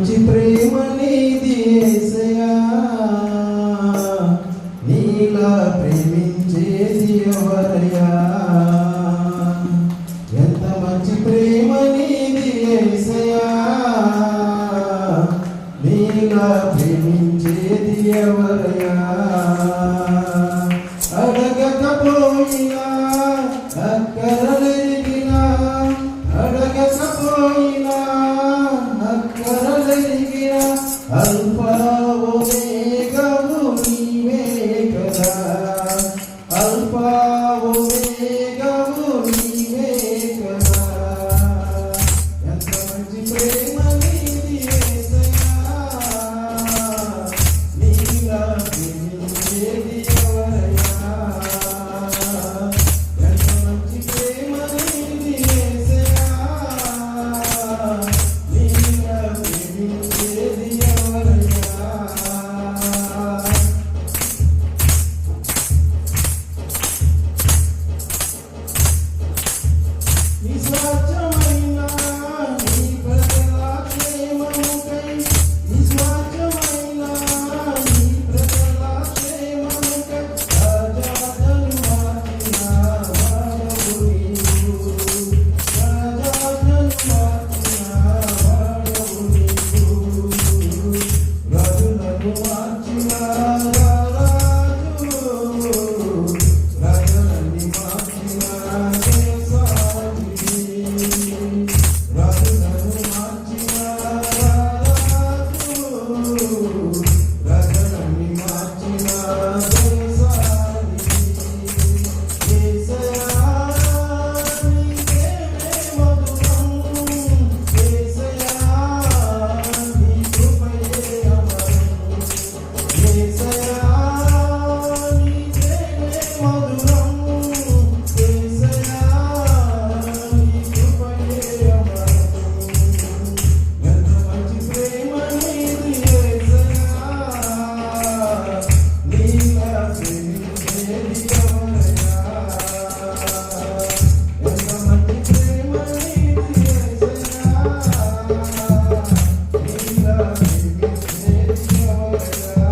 మంచి ప్రేమ నీది యేసయ్యా, నీలా ప్రేమించేది ఎవరయ్యా. ఎంత మంచి ప్రేమ నీది యేసయ్యా, నీలా ప్రేమించేది ఎవరయ్యా. అడగకపోయినా అక్కరలెరిగినా, అడగకపోయినా అక్కరలెరిగినా, అల్ఫా ఒమేగావు నీవే కదా, అల్ఫా ఒమేగావు నీవే కదా. ఎంత మంచి ప్రేమ నీది యేసయ్యా, నీలా ప్రేమించేది ఎవరయ్యా. ఎంత మంచి ప్రేమ నీది యేసయ్యా, నీలా ప్రేమించేది ఎవరయ్యా. నిస్వార్థమైన నీ ప్రజల క్షేమముకై, నిస్వార్థమైన నీ ప్రజల క్షేమముకై, రాజాలను మార్చిన వాడవు నీవు, రాజాలను మార్చిన వాడవు నీవు, రాజులను మార్చిన రాజు, రాజులని మార్చిన దేశాధిపతి, రాజులను మార్చిన రాజు, రాజులని మార్చిన దేశాధిపతి. యేసయ్యా నీకే మధురం, యేసయ్యా నీ కృపయే అమరం, యేసయ్యా నీకే మధురం, యేసయ్యా నీ కృపయే అమరం. ఎంత మంచి ప్రేమ నీది యేసయ్యా, నీలా ప్రేమించేది ఎవరయ్యా. ఎంత మంచి ప్రేమ నీది యేసయ్యా, నీలా ప్రేమించేది ఎవరయ్యా.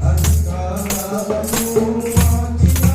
అధికారులను మార్చిన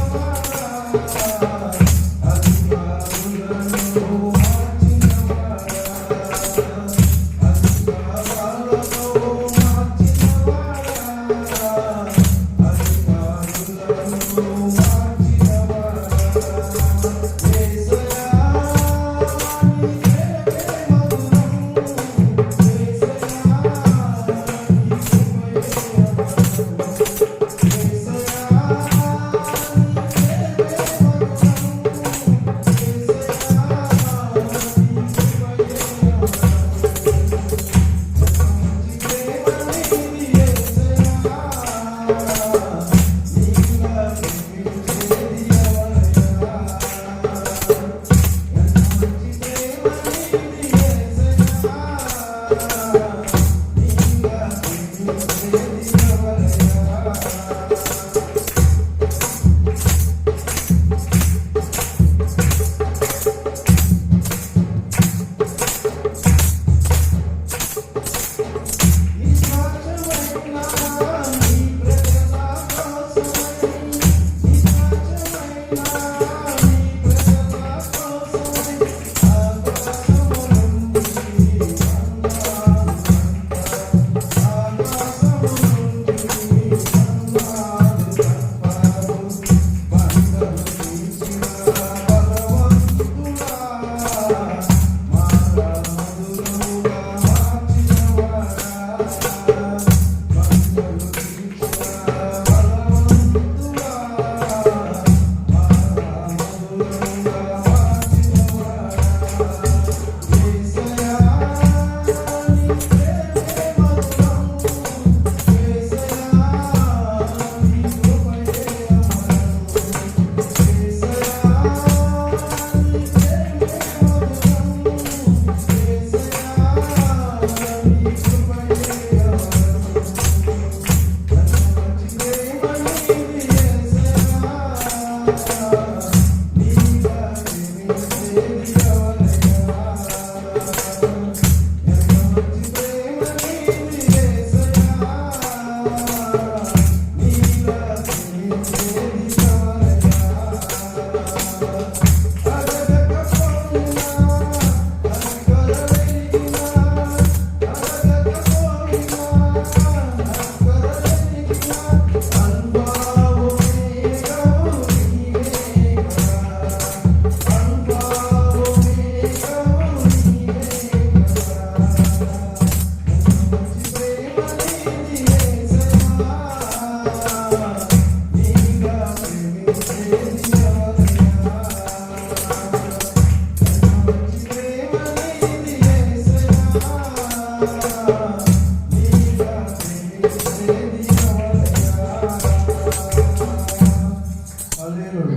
ప్రేమ